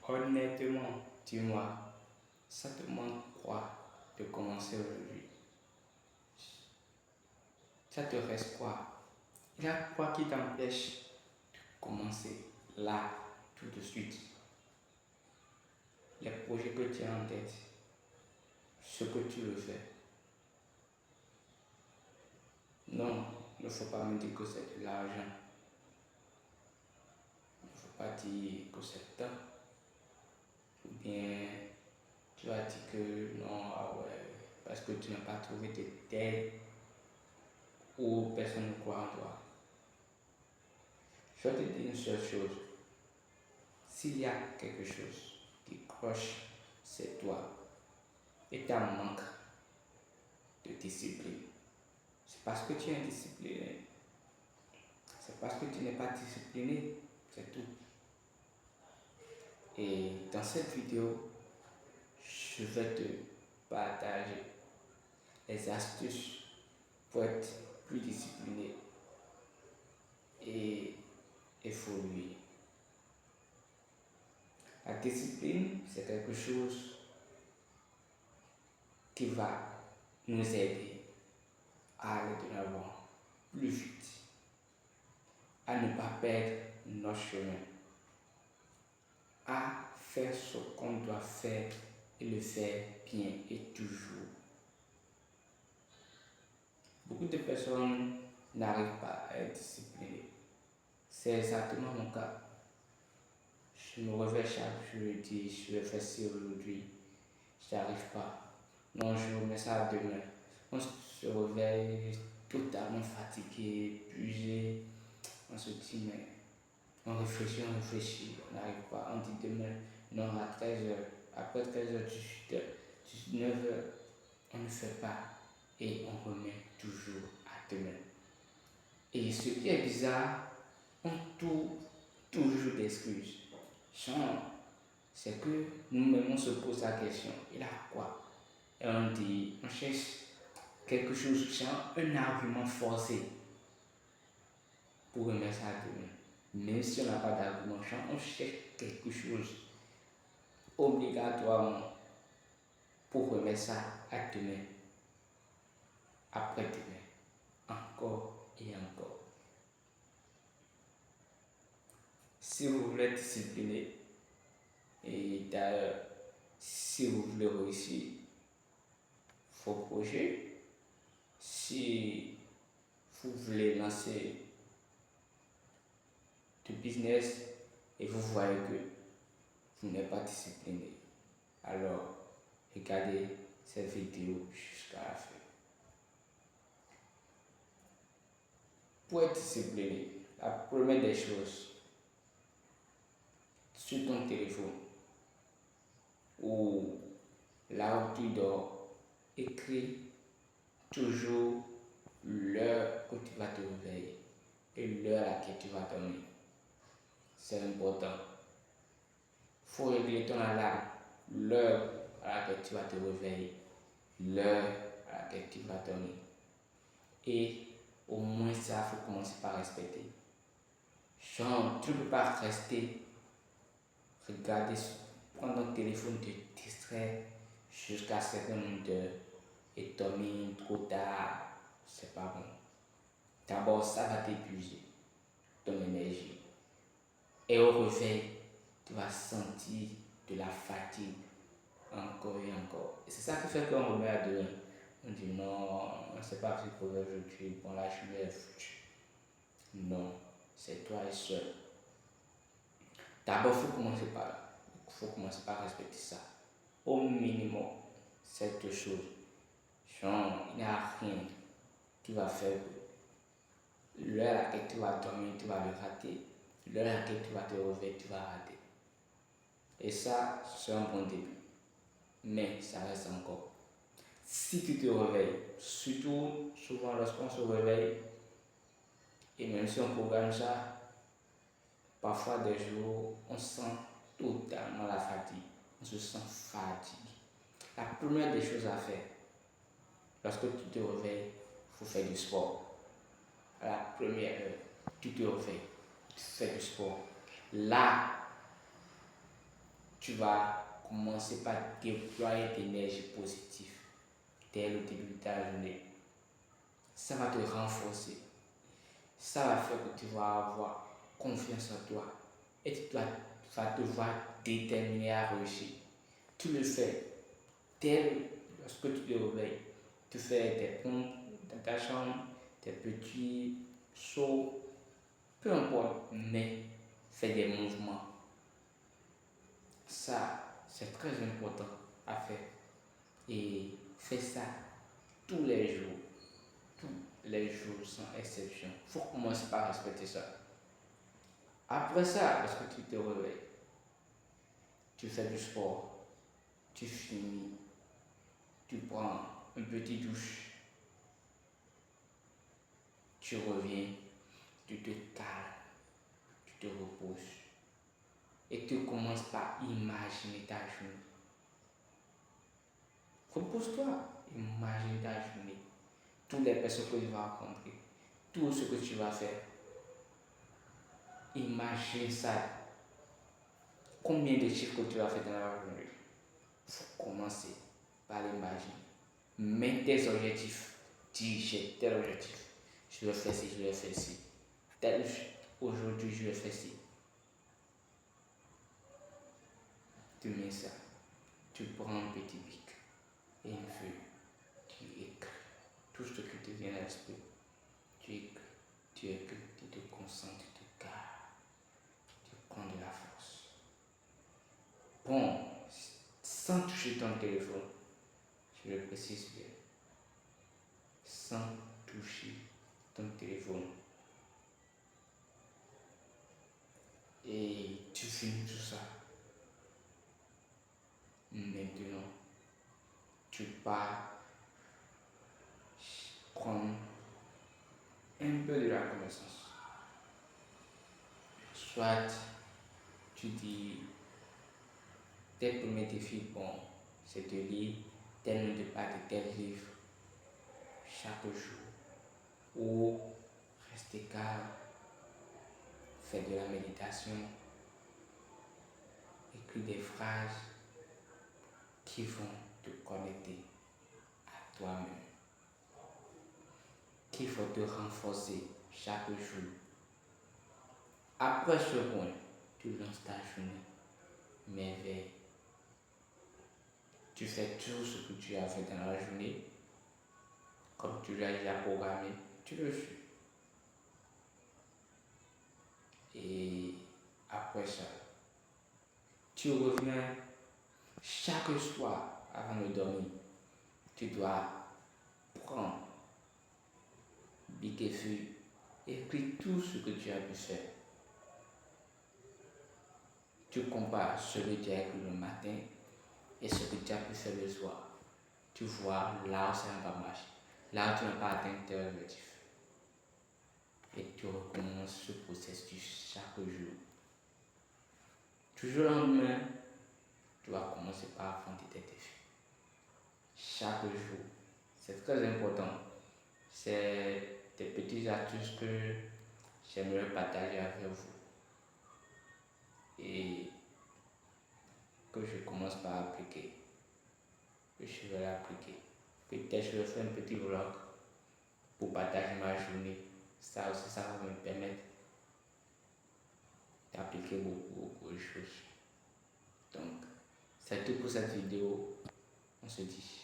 Honnêtement, dis-moi, ça te manque quoi de commencer aujourd'hui? Ça te reste quoi? Il y a quoi qui t'empêche de commencer là, tout de suite? Les projets que tu as en tête, ce que tu veux faire. Non, il ne faut pas me dire que c'est de l'argent. Il ne faut pas dire que c'est le temps. Ou bien tu as dit que non, ah ouais, parce que tu n'as pas trouvé de tête ou personne ne croit en toi. Je vais te dire une seule chose. S'il y a quelque chose qui cloche, c'est toi et ta manque de discipline. C'est parce que tu es indiscipliné. C'est parce que tu n'es pas discipliné. C'est tout. Et dans cette vidéo, je vais te partager les astuces pour être plus discipliné et évoluer. La discipline, c'est quelque chose qui va nous aider à aller de l'avant plus vite, à ne pas perdre notre chemin, à faire ce qu'on doit faire et le faire bien et toujours. Beaucoup de personnes n'arrivent pas à être disciplinées. C'est exactement mon cas. Je me réveille chaque jour et dis, je vais faire ci aujourd'hui. Je n'y arrive pas. Non, je remets ça demain. On se réveille totalement fatigué, épuisé. On se dit, mais on réfléchit, on n'arrive pas. On dit demain, non, à 13h. Après 13h, 18h, 19h, on ne fait pas. Et on remet toujours à demain. Et ce qui est bizarre, on trouve toujours des excuses. C'est que nous-mêmes on se pose la question, il a quoi? Et on dit, on cherche quelque chose, un argument forcé pour remettre ça à demain. Même si on n'a pas d'argument, on cherche quelque chose obligatoirement pour remettre ça à demain, après-demain, encore et encore. Si vous voulez être discipliné, et d'ailleurs, si vous voulez réussir vos projets, si vous voulez lancer du business et vous voyez que vous n'êtes pas discipliné, alors regardez cette vidéo jusqu'à la fin. Pour être discipliné, la première des choses, sur ton téléphone ou là où tu dors, écris toujours l'heure que tu vas te réveiller et l'heure à laquelle tu vas dormir. C'est important. Il faut régler ton alarme, l'heure à laquelle tu vas te réveiller, l'heure à laquelle tu vas dormir. Et au moins ça, il faut commencer par respecter. Genre, tu ne peux pas rester, regarder, prendre ton téléphone, te distraire jusqu'à 7 minutes et dormir trop tard. C'est pas bon. D'abord, ça va t'épuiser ton énergie. Et au réveil, tu vas sentir de la fatigue encore et encore. Et c'est ça qui fait qu'on remet à demain. On dit non, c'est pas si pour aujourd'hui, bon là je vais foutu. Non, c'est toi et seul. D'abord, il faut commencer par là. Il faut commencer par respecter ça. Au minimum, ces deux choses. Genre, il n'y a rien qui va faire que l'heure à laquelle tu vas dormir, tu vas le rater. L'heure à laquelle tu vas te réveiller, tu vas rater. Et ça, c'est un bon début. Mais ça reste encore. Si tu te réveilles, surtout souvent lorsqu'on se réveille, et même si on programme ça, parfois des jours, on sent totalement la fatigue. On se sent fatigué. La première des choses à faire, lorsque tu te réveilles, il faut faire du sport. À la première heure, tu te réveilles, tu fais du sport. Là, tu vas commencer par déployer tes énergies positives dès le début de ta journée. Ça va te renforcer. Ça va faire que tu vas avoir confiance en toi et tu vas te voir déterminé à réussir. Tu le fais lorsque tu te réveilles. Tu fais tes pompes dans ta chambre, tes petits sauts, peu importe, mais fais des mouvements. Ça, c'est très important à faire. Et fais ça tous les jours. Tous les jours sans exception. Il faut commencer par respecter ça. Après ça, lorsque tu te réveilles, tu fais du sport, tu finis, tu prends une petite douche, tu reviens, tu te calmes, tu te reposes et tu commences par imaginer ta journée. Repose-toi, imagine ta journée, toutes les personnes que tu vas rencontrer, tout ce que tu vas faire. Imagine ça. Combien de chiffres que tu vas faire dans la journée? Il faut commencer par l'imaginer. Mets tes objectifs. Dis, j'ai tel objectif. Je vais faire ci, je vais faire ci. Aujourd'hui, je vais faire ci. Tu mets ça. Tu prends un petit bic et une feuille. Tu écris tout ce qui te vient à l'esprit. Tu écris, tu te concentres, tu te calmes. Tu prends de la force. Bon, sans toucher ton téléphone, je le précise bien, sans toucher ton téléphone. Et tu finis tout ça. Maintenant, tu pars prendre un peu de la connaissance. Soit tu dis tes premiers défis, bon, c'est de lire tel nombre de pages de tel livre chaque jour. Ou rester calme, faire de la méditation, écrire des phrases qui vont te connecter à toi-même, qui vont te renforcer chaque jour. Après ce point, tu lances ta journée, merveille. Tu fais tout ce que tu as fait dans la journée, comme tu l'as déjà programmé, tu le fais. Et après ça, tu reviens chaque soir avant de dormir. Tu dois prendre bic et feuille, écris tout ce que tu as pu faire. Tu compares ce que tu as écrit le matin et ce que tu as pu faire le soir. Tu vois là où ça n'a pas marché, là où tu n'as pas atteint tes objectifs. Et tu recommences ce processus chaque jour. Toujours le lendemain, tu vas commencer par affronter tes défis. Chaque jour. C'est très important. C'est des petites astuces que j'aimerais partager avec vous. Et que je commence par appliquer. Que je vais l'appliquer. Peut-être je vais faire un petit vlog pour partager ma journée. Ça aussi, ça va me permettre d'appliquer beaucoup de choses. Donc, c'est tout pour cette vidéo. On se dit.